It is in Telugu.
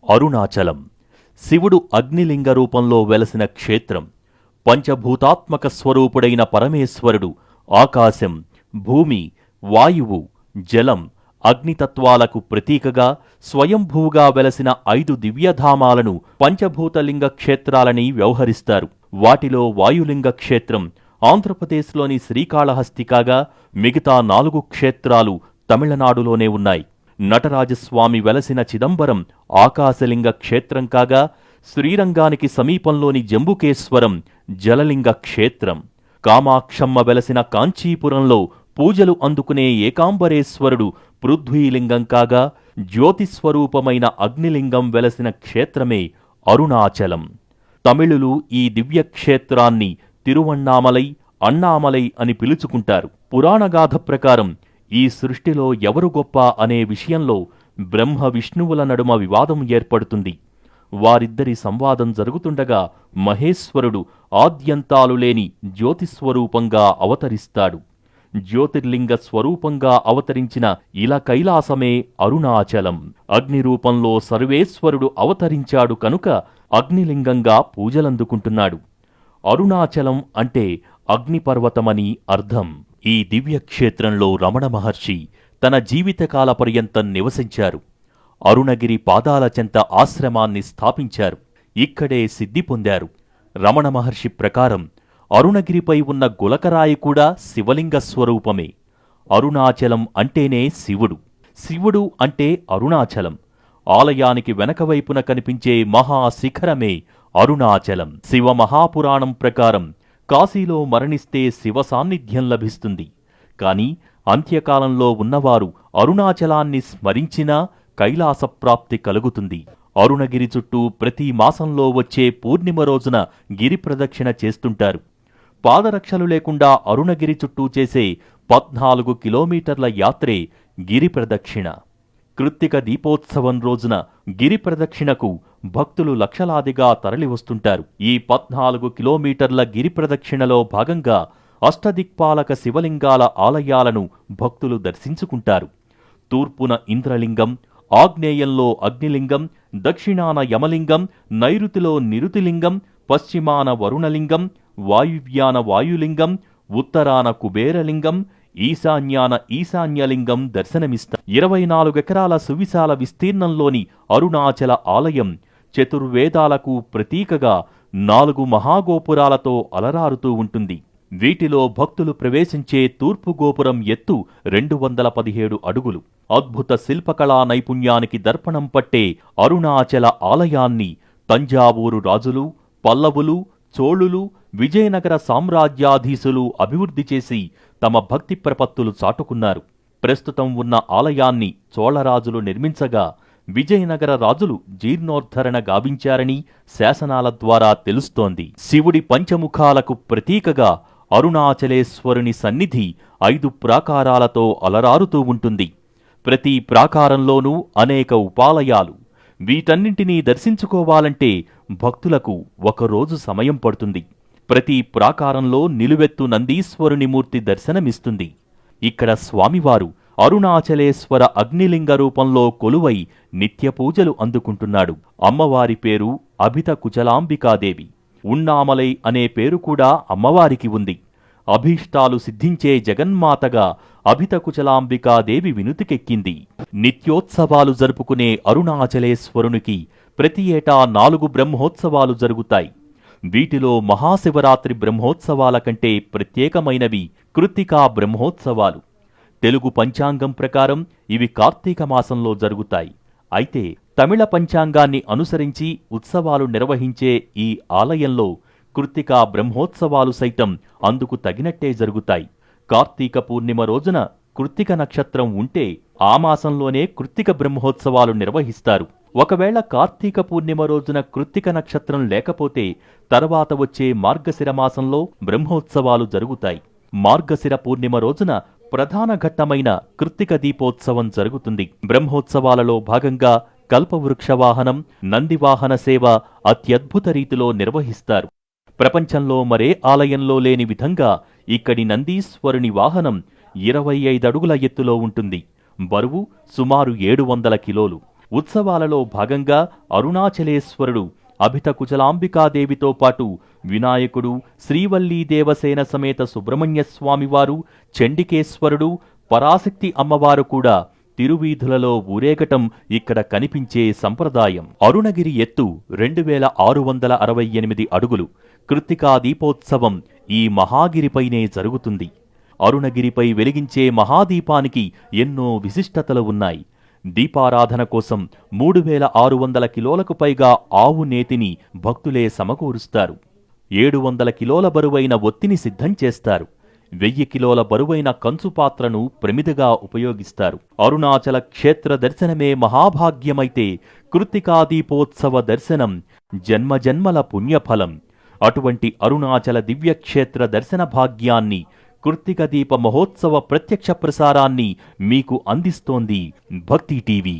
అరుణాచలం శివుడు అగ్నిలింగ రూపంలో వెలసిన క్షేత్రం. పంచభూతాత్మక స్వరూపుడైన పరమేశ్వరుడు ఆకాశం, భూమి, వాయువు, జలం, అగ్నితత్వాలకు ప్రతీకగా స్వయంభూగా వెలసిన 5 దివ్యధామాలను పంచభూతలింగ క్షేత్రాలని వ్యవహరిస్తారు. వాటిలో వాయులింగ క్షేత్రం ఆంధ్రప్రదేశ్లోని శ్రీకాళహస్తి కాగా మిగతా 4 క్షేత్రాలు తమిళనాడులోనే ఉన్నాయి. నటరాజస్వామి వెలసిన చిదంబరం ఆకాశలింగ క్షేత్రం కాగా శ్రీరంగానికి సమీపంలోని జంబుకేశ్వరం జలలింగ క్షేత్రం. కామాక్షమ్మ వెలసిన కాంచీపురంలో పూజలు అందుకునే ఏకాంబరేశ్వరుడు పృథ్వీలింగం కాగా జ్యోతిస్వరూపమైన అగ్నిలింగం వెలసిన క్షేత్రమే అరుణాచలం. తమిళులు ఈ దివ్యక్షేత్రాన్ని తిరువణ్ణామలై, అన్నామలై అని పిలుచుకుంటారు. పురాణగాథ ప్రకారం ఈ సృష్టిలో ఎవరు గొప్ప అనే విషయంలో బ్రహ్మ విష్ణువుల నడుమ వివాదం ఏర్పడుతుంది. వారిద్దరి సంవాదం జరుగుతుండగా మహేశ్వరుడు ఆద్యంతాలు లేని జ్యోతిస్వరూపంగా అవతరిస్తాడు. జ్యోతిర్లింగ స్వరూపంగా అవతరించిన ఇల కైలాసమే అరుణాచలం. అగ్నిరూపంలో సర్వేశ్వరుడు అవతరించాడు కనుక అగ్నిలింగంగా పూజలందుకుంటున్నాడు. అరుణాచలం అంటే అగ్నిపర్వతమని అర్థం. ఈ దివ్యక్షేత్రంలో రమణ మహర్షి తన జీవితకాల పర్యంతం నివసించారు. అరుణగిరి పాదాల చెంత ఆశ్రమాన్ని స్థాపించారు. ఇక్కడే సిద్ధి పొందారు. రమణ మహర్షి ప్రకారం అరుణగిరిపై ఉన్న గులకరాయి కూడా శివలింగ స్వరూపమే. అరుణాచలం అంటేనే శివుడు, శివుడు అంటే అరుణాచలం. ఆలయానికి వెనకవైపున కనిపించే మహాశిఖరమే అరుణాచలం. శివ మహాపురాణం ప్రకారం కాశీలో మరణిస్తే శివ సాన్నిధ్యం లభిస్తుంది. కాని అంత్యకాలంలో ఉన్నవారు అరుణాచలాన్ని స్మరించినా కైలాసప్రాప్తి కలుగుతుంది. అరుణగిరి చుట్టూ ప్రతి మాసంలో వచ్చే పూర్ణిమ రోజున గిరి ప్రదక్షిణ చేస్తుంటారు. పాదరక్షలు లేకుండా అరుణగిరి చుట్టూ చేసే 14 కిలోమీటర్ల యాత్రే గిరి ప్రదక్షిణ. కృత్తిక దీపోత్సవం రోజున గిరి ప్రదక్షిణకు భక్తులు లక్షలాదిగా తరలివస్తుంటారు. ఈ 14 కిలోమీటర్ల గిరి ప్రదక్షిణలో భాగంగా అష్టదిక్పాలక శివలింగాల ఆలయాలను భక్తులు దర్శించుకుంటారు. తూర్పున ఇంద్రలింగం, ఆగ్నేయంలో అగ్నిలింగం, దక్షిణాన యమలింగం, నైరుతిలో నిరుతిలింగం, పశ్చిమాన వరుణలింగం, వాయువ్యాన వాయులింగం, ఉత్తరాన కుబేరలింగం, ఈశాన్యాన ఈశాన్యలింగం దర్శనమిస్తారు. 24 ఎకరాల సువిశాల విస్తీర్ణంలోని అరుణాచల ఆలయం చతుర్వేదాలకు ప్రతీకగా 4 మహాగోపురాలతో అలరారుతూ ఉంటుంది. వీటిలో భక్తులు ప్రవేశించే తూర్పు గోపురం ఎత్తు 217 అడుగులు. అద్భుత శిల్పకళా నైపుణ్యానికి దర్పణం పట్టే అరుణాచల ఆలయాన్ని తంజావూరు రాజులు, పల్లవులు, చోళులు, విజయనగర సామ్రాజ్యాధీశులు అభివృద్ధి చేసి తమ భక్తి ప్రపత్తులు చాటుకున్నారు. ప్రస్తుతం ఉన్న ఆలయాన్ని చోళరాజులు నిర్మించగా విజయనగర రాజులు జీర్ణోద్ధరణ గావించారని శాసనాల ద్వారా తెలుస్తోంది. శివుడి పంచముఖాలకు ప్రతీకగా అరుణాచలేశ్వరుని సన్నిధి 5 ప్రాకారాలతో అలరారుతూ ఉంటుంది. ప్రతి ప్రాకారంలోనూ అనేక ఉపాలయాలు. వీటన్నింటినీ దర్శించుకోవాలంటే భక్తులకు 1 రోజు సమయం పడుతుంది. ప్రతి ప్రాకారంలో నిలువెత్తు నందీశ్వరుని మూర్తి దర్శనమిస్తుంది. ఇక్కడ స్వామివారు అరుణాచలేశ్వర అగ్నిలింగ రూపంలో కొలువై నిత్యపూజలు అందుకుంటున్నాడు. అమ్మవారి పేరు అభిత కుచలాంబికాదేవి. ఉన్నామలై అనే పేరు కూడా అమ్మవారికి ఉంది. అభీష్టాలు సిద్ధించే జగన్మాతగా అభిత కుచలాంబికాదేవి వినుతికెక్కింది. నిత్యోత్సవాలు జరుపుకునే అరుణాచలేశ్వరునికి ప్రతి ఏటా 4 బ్రహ్మోత్సవాలు జరుగుతాయి. వీటిలో మహాశివరాత్రి బ్రహ్మోత్సవాల కంటే ప్రత్యేకమైనవి కృత్తికా బ్రహ్మోత్సవాలు. తెలుగు పంచాంగం ప్రకారం ఇవి కార్తీక మాసంలో జరుగుతాయి. అయితే తమిళ పంచాంగాన్ని అనుసరించి ఉత్సవాలు నిర్వహించే ఈ ఆలయంలో కృత్తికా బ్రహ్మోత్సవాలు సైతం అందుకు తగినట్టే జరుగుతాయి. కార్తీక పూర్ణిమ రోజున కృత్తిక నక్షత్రం ఉంటే ఆ మాసంలోనే కృత్తిక బ్రహ్మోత్సవాలు నిర్వహిస్తారు. ఒకవేళ కార్తీక పూర్ణిమ రోజున కృత్తిక నక్షత్రం లేకపోతే తర్వాత వచ్చే మార్గశిర మాసంలో బ్రహ్మోత్సవాలు జరుగుతాయి. మార్గశిర పూర్ణిమ రోజున ప్రధాన ఘట్టమైన కృత్తిక దీపోత్సవం జరుగుతుంది. బ్రహ్మోత్సవాలలో భాగంగా కల్పవృక్షవాహనం, నందివాహన సేవ అత్యద్భుత రీతిలో నిర్వహిస్తారు. ప్రపంచంలో మరే ఆలయంలో లేని విధంగా ఇక్కడి నందీశ్వరుని వాహనం 25 అడుగుల ఎత్తులో ఉంటుంది. బరువు సుమారు 700 కిలోలు. ఉత్సవాలలో భాగంగా అరుణాచలేశ్వరుడు అభితకుచలాంబికాదేవితో పాటు వినాయకుడు, శ్రీవల్లీ దేవసేన సమేత సుబ్రహ్మణ్యస్వామివారు, చండికేశ్వరుడు, పరాశక్తి అమ్మవారు కూడా తిరువీధులలో ఊరేగటం ఇక్కడ కనిపించే సంప్రదాయం. అరుణగిరి ఎత్తు 2668 అడుగులు. కృత్తికా దీపోత్సవం ఈ మహాగిరిపైనే జరుగుతుంది. అరుణగిరిపై వెలిగించే మహాదీపానికి ఎన్నో విశిష్టతలు ఉన్నాయి. దీపారాధన కోసం 3600 కిలోలకు పైగా ఆవు నేతిని భక్తులే సమకూరుస్తారు. 700 కిలోల బరువైన ఒత్తిని సిద్ధం చేస్తారు. 1000 కిలోల బరువైన కంచుపాత్రను ప్రమిదగా ఉపయోగిస్తారు. అరుణాచల క్షేత్ర దర్శనమే మహాభాగ్యమైతే కృత్తికా దీపోత్సవ దర్శనం జన్మజన్మల పుణ్యఫలం. అటువంటి అరుణాచల దివ్యక్షేత్ర దర్శన భాగ్యాన్ని, కృత్తిక దీప మహోత్సవ ప్రత్యక్ష ప్రసారాన్ని మీకు అందిస్తోంది భక్తి టీవీ.